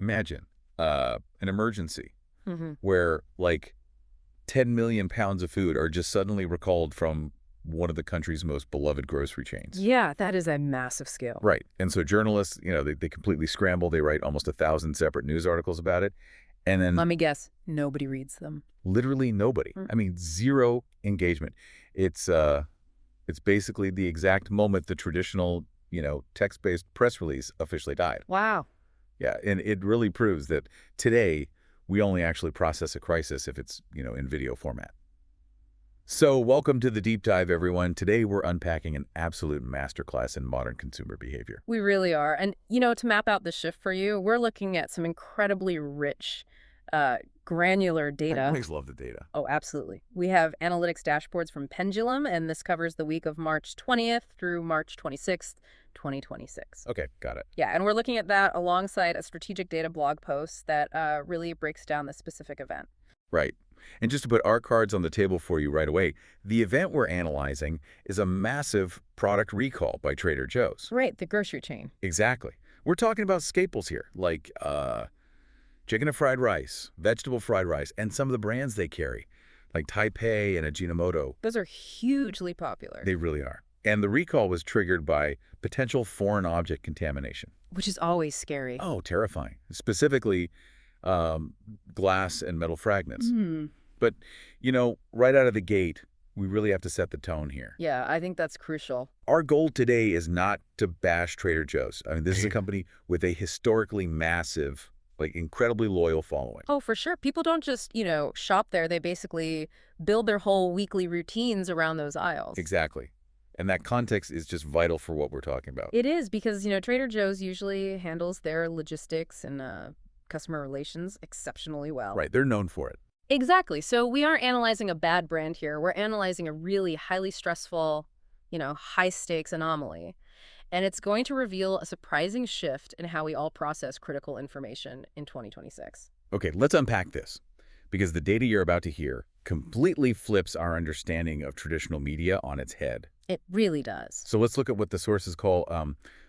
Imagine an emergency Hmm. where like 10 million pounds of food are just suddenly recalled from one of the country's most beloved grocery chains. Yeah, that is a massive scale. Right. And so journalists, they completely scramble. They write almost 1,000 separate news articles about it. And then Let me guess, nobody reads them. literally nobody. Mm. I mean, zero engagement. It's it's basically the exact moment the traditional, text-based press release officially died. Wow. Yeah, and it really proves that today we only actually process a crisis if it's, in video format. So welcome to the deep dive, everyone. Today we're unpacking an absolute masterclass in modern consumer behavior. We really are. And, to map out the shift for you, we're looking at some incredibly rich, granular I data. always love the data. Oh, absolutely. We have analytics dashboards from Pendulum, and this covers the week of March 20th through March 26th, 2026. Okay, got it. Yeah, and we're looking at that alongside a strategic data blog post that really breaks down the specific event. Right. And just to put our cards on the table for you right away, the event we're analyzing is a massive product recall by Trader Joe's. Right, the grocery chain. Exactly. We're talking about staples here, like chicken and fried rice, vegetable fried rice, and some of the brands they carry, like Taipei and Ajinomoto. Those are hugely popular, They really are. And the recall was triggered by potential foreign object contamination. which is always scary. Oh, terrifying. Specifically, glass and metal fragments. Hmm. But, right out of the gate, we really have to set the tone here. Yeah, I think that's crucial. Our goal today is not to bash Trader Joe's. I mean, this is a company with a historically massive, incredibly loyal following. Oh, for sure. People don't just, shop there. They basically build their whole weekly routines around those aisles. Exactly. And that context is just vital for what we're talking about. It is because, Trader Joe's usually handles their logistics and customer relations exceptionally well. Right. They're known for it. Exactly. So we aren't analyzing a bad brand here. We're analyzing a really highly stressful, high-stakes anomaly. And it's going to reveal a surprising shift in how we all process critical information in 2026. Okay, let's unpack this, because the data you're about to hear completely flips our understanding of traditional media on its head. It really does. So let's look at what the sources call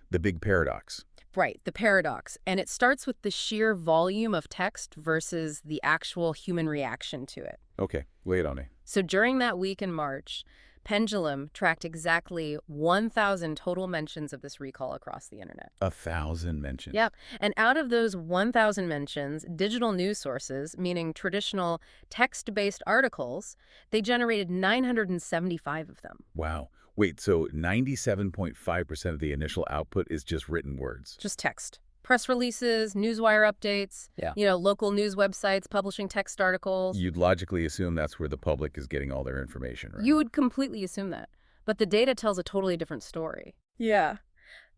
the big paradox. Right, the paradox. And it starts with the sheer volume of text versus the actual human reaction to it. Okay, lay it on me. So during that week in March, Pendulum tracked exactly 1,000 total mentions of this recall across the internet. 1,000 mentions. Yep. And out of those 1,000 mentions, digital news sources, meaning traditional text-based articles, they generated 975 of them. Wow. Wait, so 97.5% of the initial output is just written words? Just text. Press releases, newswire updates, local news websites publishing text articles. You'd logically assume that's where the public is getting all their information, right? You would completely assume that. But the data tells a totally different story. Yeah.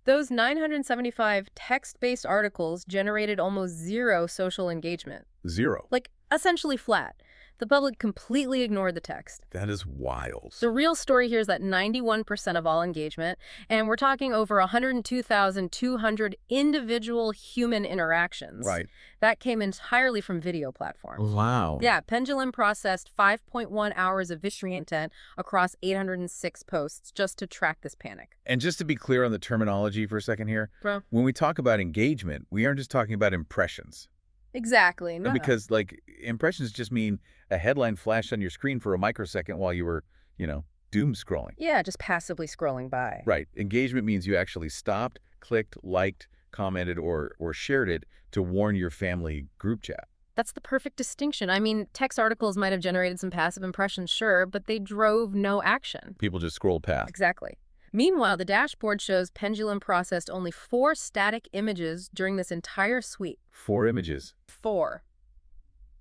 Those 975 text-based articles generated almost zero social engagement. Zero. Essentially flat. The public completely ignored the text. That is wild. The real story here is that 91% of all engagement, and we're talking over 102,200 individual human interactions. Right. That came entirely from video platforms. Wow. Yeah, Pendulum processed 5.1 hours of visual content across 806 posts just to track this panic. And just to be clear on the terminology for a second here, Bro. when we talk about engagement, we aren't just talking about impressions. Exactly. No. Because, impressions just mean a headline flashed on your screen for a microsecond while you were, doom scrolling. Yeah, just passively scrolling by. Right. Engagement means you actually stopped, clicked, liked, commented, or shared it to warn your family group chat. That's the perfect distinction. I mean, text articles might have generated some passive impressions, sure, but they drove no action. People just scrolled past. Exactly. Meanwhile, the dashboard shows Pendulum processed only 4 static images during this entire sweep. 4 images. 4.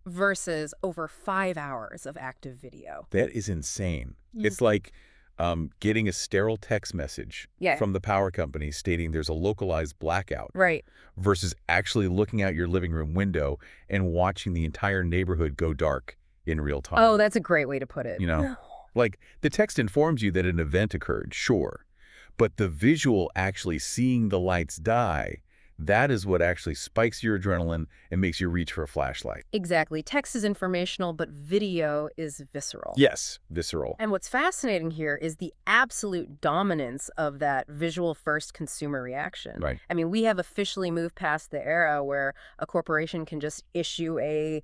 Versus over 5 hours of active video. That is insane. Mm. It's like getting a sterile text message Yeah. from the power company stating there's a localized blackout. Right. Versus actually looking out your living room window and watching the entire neighborhood go dark in real time. Oh, that's a great way to put it. The text informs you that an event occurred, sure, but the visual actually seeing the lights die, That is what actually spikes your adrenaline and makes you reach for a flashlight. Exactly. Text is informational, but video is visceral. Yes, visceral. And what's fascinating here is the absolute dominance of that visual-first consumer reaction. Right. I mean, we have officially moved past the era where a corporation can just issue a,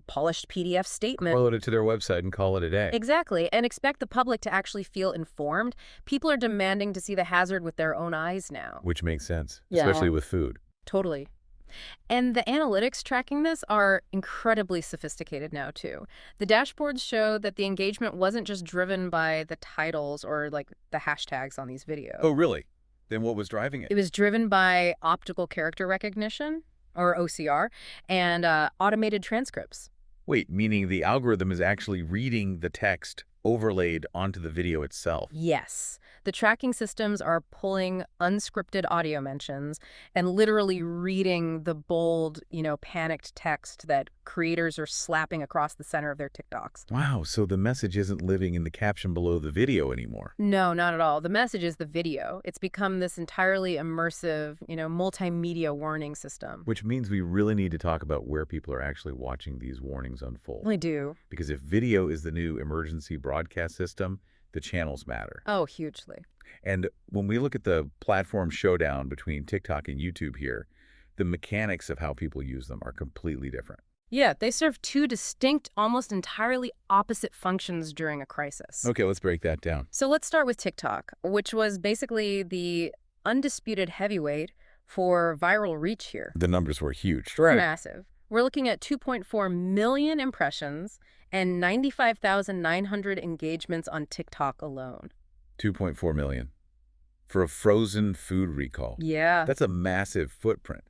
polished PDF statement. Upload it to their website and call it a day. Exactly, and expect the public to actually feel informed. People are demanding to see the hazard with their own eyes now. Which makes sense, Yeah. especially with food. Totally. And the analytics tracking this are incredibly sophisticated now, too. The dashboards show that the engagement wasn't just driven by the titles or, like, the hashtags on these videos. Oh, really? Then what was driving it? It was driven by optical character recognition, or OCR, and automated transcripts. Wait, meaning the algorithm is actually reading the text overlaid onto the video itself. Yes. The tracking systems are pulling unscripted audio mentions and literally reading the bold, panicked text that creators are slapping across the center of their TikToks. Wow, so the message isn't living in the caption below the video anymore. No, not at all. The message is the video. It's become this entirely immersive, multimedia warning system. Which means we really need to talk about where people are actually watching these warnings unfold. We do. Because if video is the new emergency broadcast system, the channels matter. Oh, hugely. And when we look at the platform showdown between TikTok and YouTube here, the mechanics of how people use them are completely different. Yeah, they serve two distinct, almost entirely opposite functions during a crisis. Okay, let's break that down. So let's start with TikTok, which was basically the undisputed heavyweight for viral reach here. The numbers were huge. Massive. We're looking at 2.4 million impressions and 95,900 engagements on TikTok alone. 2.4 million. For a frozen food recall. Yeah. That's a massive footprint.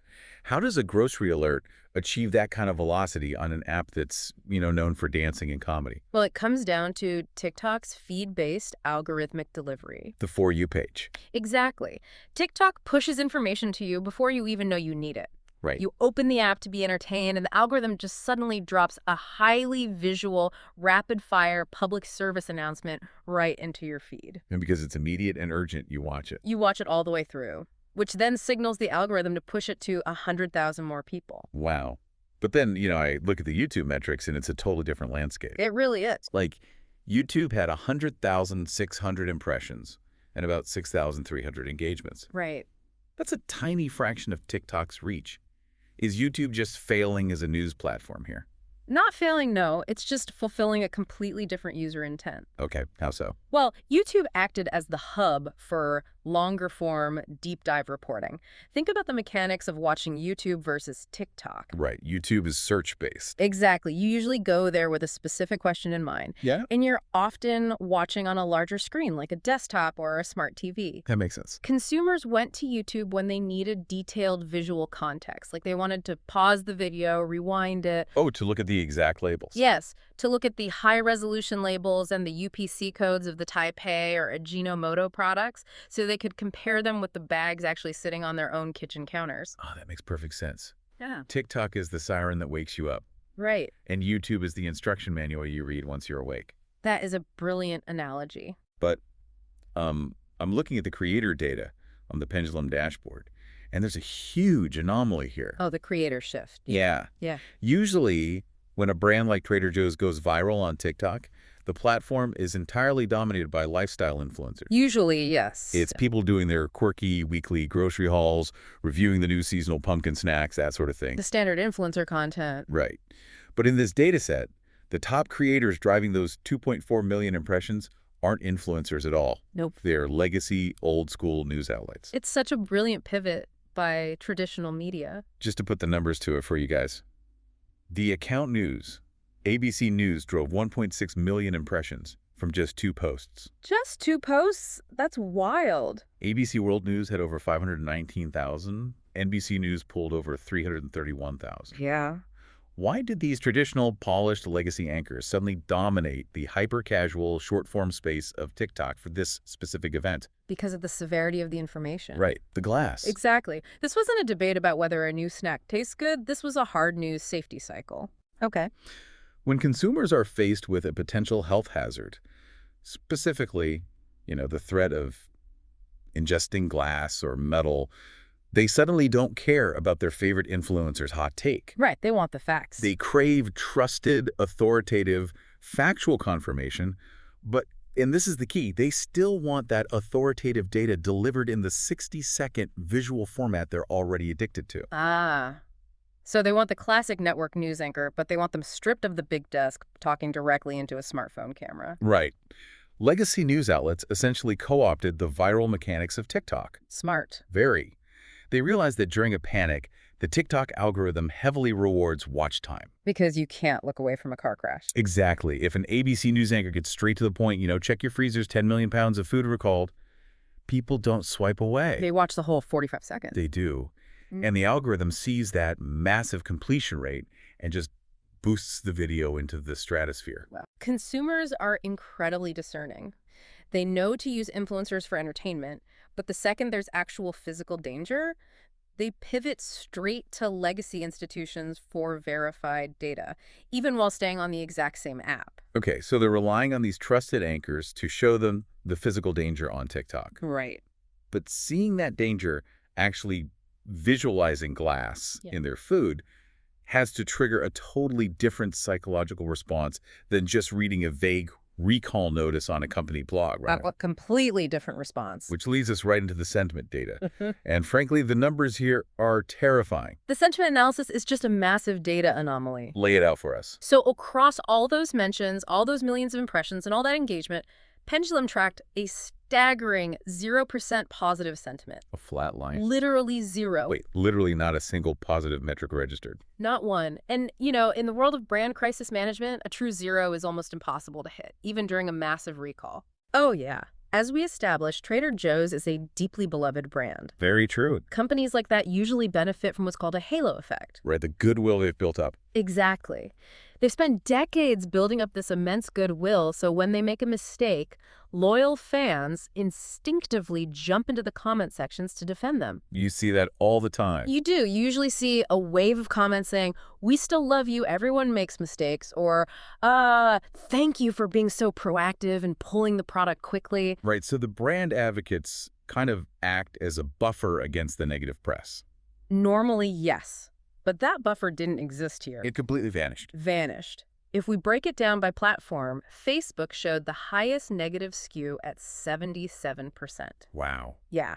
How does a grocery alert achieve that kind of velocity on an app that's, known for dancing and comedy? Well, it comes down to TikTok's feed-based algorithmic delivery. The For You page. Exactly. TikTok pushes information to you before you even know you need it. Right. You open the app to be entertained, and the algorithm just suddenly drops a highly visual, rapid-fire public service announcement right into your feed. And because it's immediate and urgent, you watch it. You watch it all the way through, which then signals the algorithm to push it to 100,000 more people. Wow. But then, I look at the YouTube metrics, and it's a totally different landscape. It really is. Like, YouTube had 100,600 impressions and about 6,300 engagements. Right. That's a tiny fraction of TikTok's reach. Is YouTube just failing as a news platform here? Not failing, no. It's just fulfilling a completely different user intent. Okay, how so? Well, YouTube acted as the hub for longer-form, deep-dive reporting. Think about the mechanics of watching YouTube versus TikTok. Right, YouTube is search-based. Exactly. You usually go there with a specific question in mind. Yeah? And you're often watching on a larger screen, like a desktop or a smart TV. That makes sense. Consumers went to YouTube when they needed detailed visual context, like they wanted to pause the video, rewind it. Oh, to look at the exact labels. Yes, to look at the high-resolution labels and the UPC codes of the Taipei or Ajinomoto products so they could compare them with the bags actually sitting on their own kitchen counters. Oh, that makes perfect sense. Yeah. TikTok is the siren that wakes you up, Right. and YouTube is the instruction manual you read once you're awake. That is a brilliant analogy. But I'm looking at the creator data on the Pendulum dashboard, and there's a huge anomaly here. Oh, the creator shift. Yeah. Yeah. Usually, when a brand like Trader Joe's goes viral on TikTok, the platform is entirely dominated by lifestyle influencers. Usually, yes. It's people doing their quirky weekly grocery hauls, reviewing the new seasonal pumpkin snacks, that sort of thing. the standard influencer content. Right. But in this data set, the top creators driving those 2.4 million impressions aren't influencers at all. Nope. They're legacy, old-school news outlets. It's such a brilliant pivot by traditional media. Just to put the numbers to it for you guys. The account news, ABC News, drove 1.6 million impressions from just 2 posts. Just 2 posts? That's wild. ABC World News had over 519,000. NBC News pulled over 331,000. Yeah. Why did these traditional, polished legacy anchors suddenly dominate the hyper-casual, short-form space of TikTok for this specific event? Because of the severity of the information. Right, the glass. Exactly. This wasn't a debate about whether a new snack tastes good. This was a hard news safety cycle. Okay. When consumers are faced with a potential health hazard, specifically, the threat of ingesting glass or metal, They suddenly don't care about their favorite influencer's hot take. Right, they want the facts. They crave trusted, authoritative, factual confirmation, but, and this is the key, they still want that authoritative data delivered in the 60-second visual format they're already addicted to. Ah. So they want the classic network news anchor, but they want them stripped of the big desk, talking directly into a smartphone camera. Right. Legacy news outlets essentially co-opted the viral mechanics of TikTok. Smart. Very. They realized that during a panic, the TikTok algorithm heavily rewards watch time. Because you can't look away from a car crash. Exactly. If an ABC news anchor gets straight to the point, check your freezers, 10 million pounds of food recalled, people don't swipe away. They watch the whole 45 seconds. They do. And the algorithm sees that massive completion rate and just boosts the video into the stratosphere. Wow. Consumers are incredibly discerning. They know to use influencers for entertainment, but the second there's actual physical danger, they pivot straight to legacy institutions for verified data, even while staying on the exact same app. Okay, so they're relying on these trusted anchors to show them the physical danger on TikTok. Right. But seeing that danger, actually visualizing glass in their food, has to trigger a totally different psychological response than just reading a vague recall notice on a company blog, right? A completely different response. Which leads us right into the sentiment data. And frankly, the numbers here are terrifying. The sentiment analysis is just a massive data anomaly. Lay it out for us. So across all those mentions, all those millions of impressions, and all that engagement, Pendulum tracked a staggering 0% positive sentiment. A flat line. Literally zero. Wait, literally not a single positive metric registered. Not one. And, in the world of brand crisis management, a true zero is almost impossible to hit, even during a massive recall. Oh, yeah. As we established, Trader Joe's is a deeply beloved brand. Very true. Companies like that usually benefit from what's called a halo effect. Right, the goodwill they've built up. Exactly. They've spent decades building up this immense goodwill, so when they make a mistake, loyal fans instinctively jump into the comment sections to defend them. You see that all the time. You do. You usually see a wave of comments saying, "We still love you, everyone makes mistakes," or, "Thank you for being so proactive and pulling the product quickly." Right, so the brand advocates kind of act as a buffer against the negative press. Normally, yes. But that buffer didn't exist here. It completely vanished. Vanished. If we break it down by platform, Facebook showed the highest negative skew at 77%. Wow. Yeah.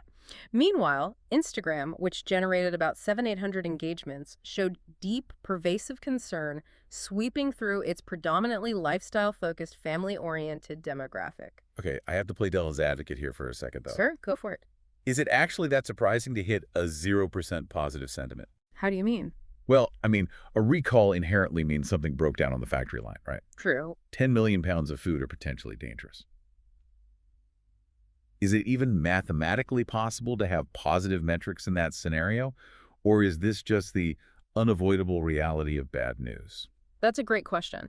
Meanwhile, Instagram, which generated about 700-800 engagements, showed deep, pervasive concern sweeping through its predominantly lifestyle-focused, family-oriented demographic. Okay, I have to play devil's advocate here for a second, though. Sure, go for it. Is it actually that surprising to hit a 0% positive sentiment? How do you mean? Well, I mean, a recall inherently means something broke down on the factory line, right? True. 10 million pounds of food are potentially dangerous. Is it even mathematically possible to have positive metrics in that scenario? Or is this just the unavoidable reality of bad news? That's a great question.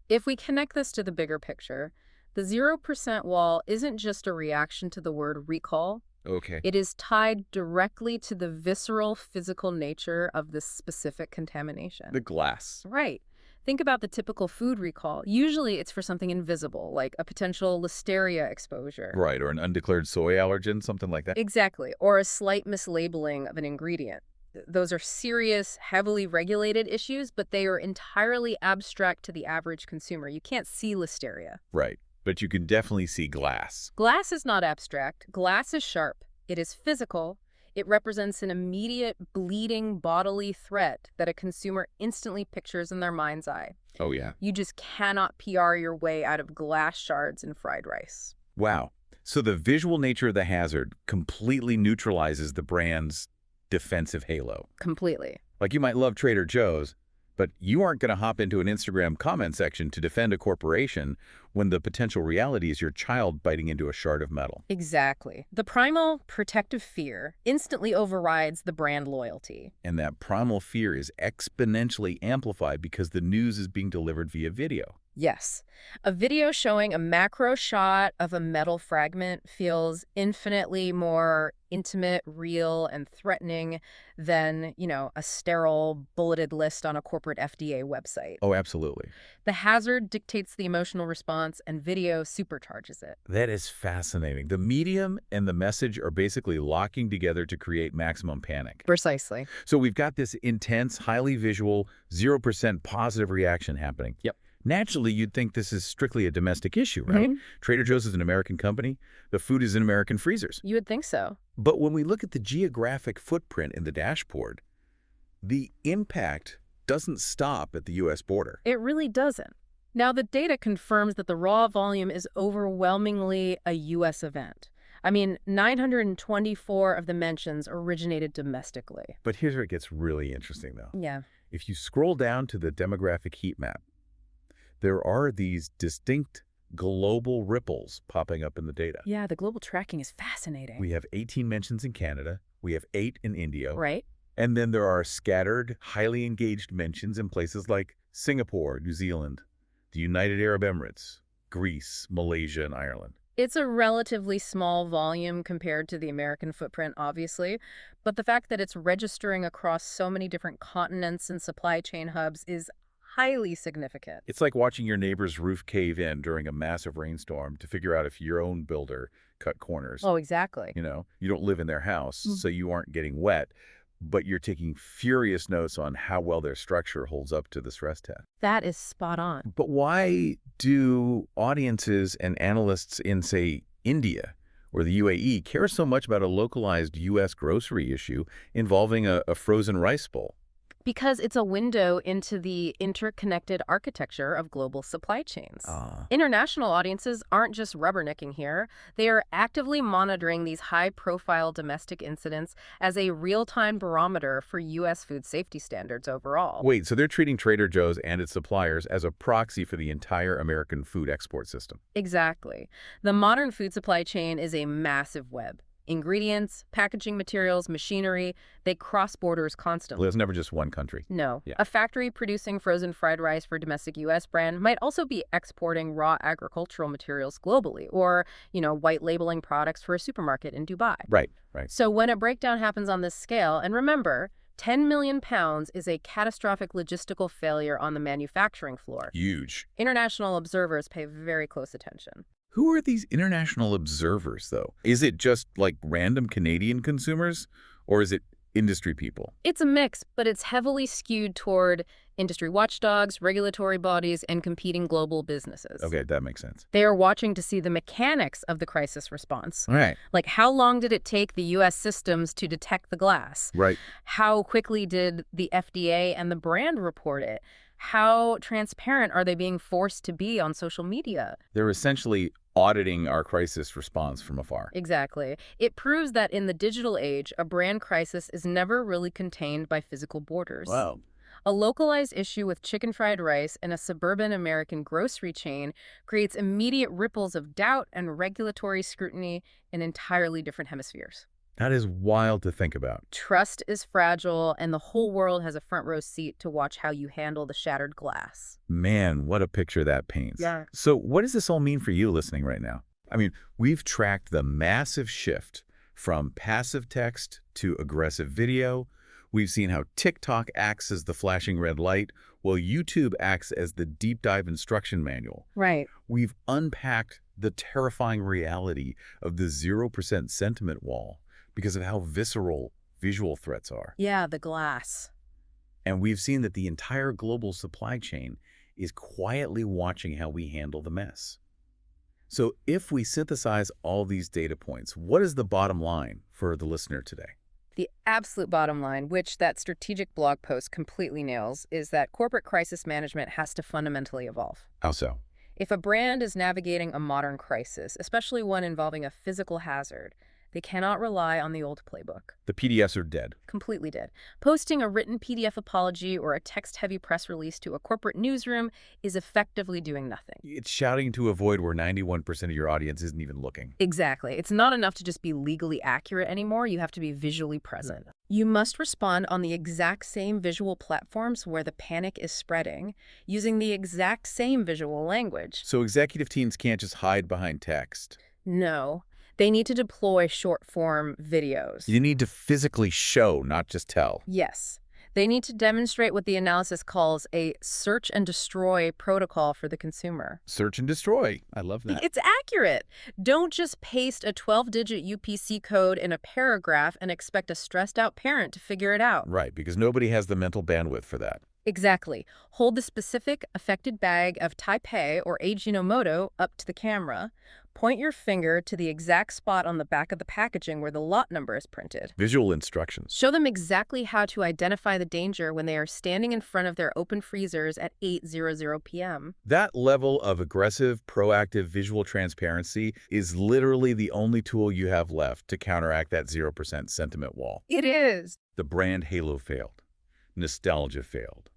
If we connect this to the bigger picture, the 0% wall isn't just a reaction to the word recall. Okay. It is tied directly to the visceral physical nature of this specific contamination. The glass. Right. Think about the typical food recall. Usually it's for something invisible, like a potential listeria exposure. Right, or an undeclared soy allergen, something like that. Exactly. Or a slight mislabeling of an ingredient. Those are serious, heavily regulated issues, but they are entirely abstract to the average consumer. You can't see listeria. Right. But you can definitely see glass. Glass is not abstract. Glass is sharp. It is physical. It represents an immediate, bleeding, bodily threat that a consumer instantly pictures in their mind's eye. Oh, yeah. You just cannot PR your way out of glass shards in fried rice. Wow. So the visual nature of the hazard completely neutralizes the brand's defensive halo. Completely. Like you might love Trader Joe's, but you aren't going to hop into an Instagram comment section to defend a corporation when the potential reality is your child biting into a shard of metal. Exactly. The primal protective fear instantly overrides the brand loyalty. And that primal fear is exponentially amplified because the news is being delivered via video. Yes. A video showing a macro shot of a metal fragment feels infinitely more intimate, real, and threatening than, a sterile bulleted list on a corporate FDA website. Oh, absolutely. The hazard dictates the emotional response, and video supercharges it. That is fascinating. The medium and the message are basically locking together to create maximum panic. Precisely. So we've got this intense, highly visual, 0% positive reaction happening. Yep. Naturally, you'd think this is strictly a domestic issue, right? Trader Joe's is an American company. The food is in American freezers. You would think so. But when we look at the geographic footprint in the dashboard, the impact doesn't stop at the U.S. border. It really doesn't. Now, the data confirms that the raw volume is overwhelmingly a U.S. event. I mean, 924 of the mentions originated domestically. But here's where it gets really interesting, though. Yeah. If you scroll down to the demographic heat map, there are these distinct global ripples popping up in the data. Yeah, the global tracking is fascinating. We have 18 mentions in Canada. We have 8 in India. Right. And then there are scattered, highly engaged mentions in places like Singapore, New Zealand, the United Arab Emirates, Greece, Malaysia, and Ireland. It's a relatively small volume compared to the American footprint, obviously, but the fact that it's registering across so many different continents and supply chain hubs is highly significant. It's like watching your neighbor's roof cave in during a massive rainstorm to figure out if your own builder cut corners. Oh, exactly. You don't live in their house, so you aren't getting wet, but you're taking furious notes on how well their structure holds up to the stress test. That is spot on. But why do audiences and analysts in, say, India or the UAE care so much about a localized U.S. grocery issue involving a frozen rice bowl? Because it's a window into the interconnected architecture of global supply chains. International audiences aren't just rubbernecking here. They are actively monitoring these high-profile domestic incidents as a real-time barometer for U.S. food safety standards overall. Wait, so they're treating Trader Joe's and its suppliers as a proxy for the entire American food export system? Exactly. The modern food supply chain is a massive web. Ingredients, packaging materials, machinery, they cross borders constantly. Well, it's never just one country. No. Yeah. A factory producing frozen fried rice for domestic U.S. brand might also be exporting raw agricultural materials globally or, white labeling products for a supermarket in Dubai. Right. So when a breakdown happens on this scale, and remember, 10 million pounds is a catastrophic logistical failure on the manufacturing floor. Huge. International observers pay very close attention. Who are these international observers, though? Is it just like random Canadian consumers, or is it industry people? It's a mix, but it's heavily skewed toward industry watchdogs, regulatory bodies, and competing global businesses. Okay, that makes sense. They are watching to see the mechanics of the crisis response. All right. Like, how long did it take the U.S. systems to detect the glass? Right. How quickly did the FDA and the brand report it? How transparent are they being forced to be on social media? They're essentially auditing our crisis response from afar. Exactly. It proves that in the digital age, a brand crisis is never really contained by physical borders. Wow. A localized issue with chicken fried rice in a suburban American grocery chain creates immediate ripples of doubt and regulatory scrutiny in entirely different hemispheres. That is wild to think about. Trust is fragile, and the whole world has a front row seat to watch how you handle the shattered glass. Man, what a picture that paints. Yeah. So what does this all mean for you listening right now? I mean, we've tracked the massive shift from passive text to aggressive video. We've seen how TikTok acts as the flashing red light, while YouTube acts as the deep dive instruction manual. Right. We've unpacked the terrifying reality of the 0% sentiment wall because of how visceral visual threats are. Yeah, the glass. And we've seen that the entire global supply chain is quietly watching how we handle the mess. So if we synthesize all these data points, what is the bottom line for the listener today? The absolute bottom line, which that strategic blog post completely nails, is that corporate crisis management has to fundamentally evolve. How so? If a brand is navigating a modern crisis, especially one involving a physical hazard, They cannot rely on the old playbook. The PDFs are dead. Completely did. Posting a written PDF apology or a text-heavy press release to a corporate newsroom is effectively doing nothing. It's shouting to avoid where 91% of your audience isn't even looking. Exactly. It's not enough to just be legally accurate anymore. You have to be visually present. You must respond on the exact same visual platforms where the panic is spreading, using the exact same visual language. So executive teams can't just hide behind text. No. They need to deploy short-form videos. You need to physically show, not just tell. Yes. They need to demonstrate what the analysis calls a search and destroy protocol for the consumer. Search and destroy. I love that. It's accurate. Don't just paste a 12-digit UPC code in a paragraph and expect a stressed-out parent to figure it out. Right, because nobody has the mental bandwidth for that. Exactly. Hold the specific affected bag of Taipei or Ajinomoto up to the camera. Point your finger to the exact spot on the back of the packaging where the lot number is printed. Visual instructions. Show them exactly how to identify the danger when they are standing in front of their open freezers at 8:00 p.m. That level of aggressive, proactive visual transparency is literally the only tool you have left to counteract that 0% sentiment wall. It is. The brand halo failed. Nostalgia failed.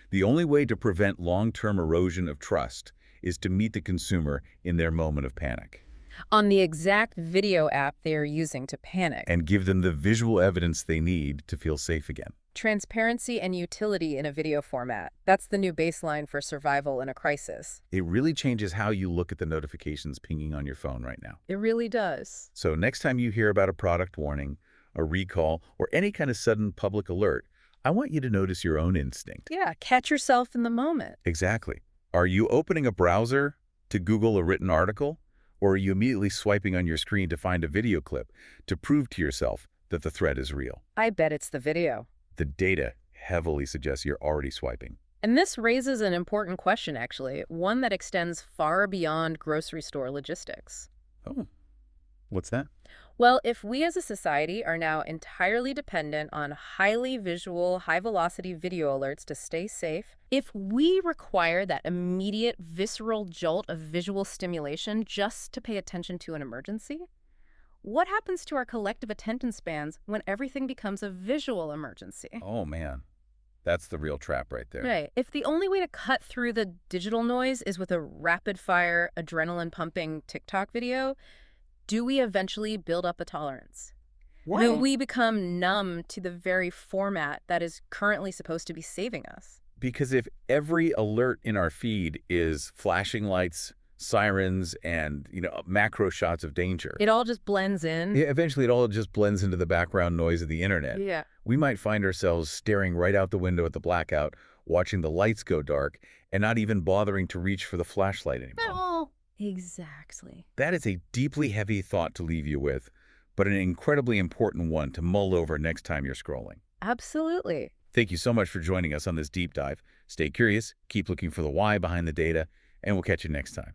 The only way to prevent long-term erosion of trust is to meet the consumer in their moment of panic. On the exact video app they are using to panic. And give them the visual evidence they need to feel safe again. Transparency and utility in a video format. That's the new baseline for survival in a crisis. It really changes how you look at the notifications pinging on your phone right now. It really does. So next time you hear about a product warning, a recall, or any kind of sudden public alert, I want you to notice your own instinct. Yeah, catch yourself in the moment. Exactly. Are you opening a browser to Google a written article? Or are you immediately swiping on your screen to find a video clip to prove to yourself that the threat is real? I bet it's the video. The data heavily suggests you're already swiping. And this raises an important question, actually, one that extends far beyond grocery store logistics. Oh, what's that? Well, if we as a society are now entirely dependent on highly visual, high-velocity video alerts to stay safe, if we require that immediate, visceral jolt of visual stimulation just to pay attention to an emergency, what happens to our collective attention spans when everything becomes a visual emergency? Oh, man. That's the real trap right there. Right. If the only way to cut through the digital noise is with a rapid-fire, adrenaline-pumping TikTok video, do we eventually build up a tolerance? Will we become numb to the very format that is currently supposed to be saving us? Because if every alert in our feed is flashing lights, sirens, and, macro shots of danger, It all just blends in. yeah, eventually it all just blends into the background noise of the internet. Yeah. We might find ourselves staring right out the window at the blackout, watching the lights go dark, and not even bothering to reach for the flashlight anymore. Oh, exactly. That is a deeply heavy thought to leave you with, but an incredibly important one to mull over next time you're scrolling. Absolutely. Thank you so much for joining us on this deep dive. Stay curious, keep looking for the why behind the data, and we'll catch you next time.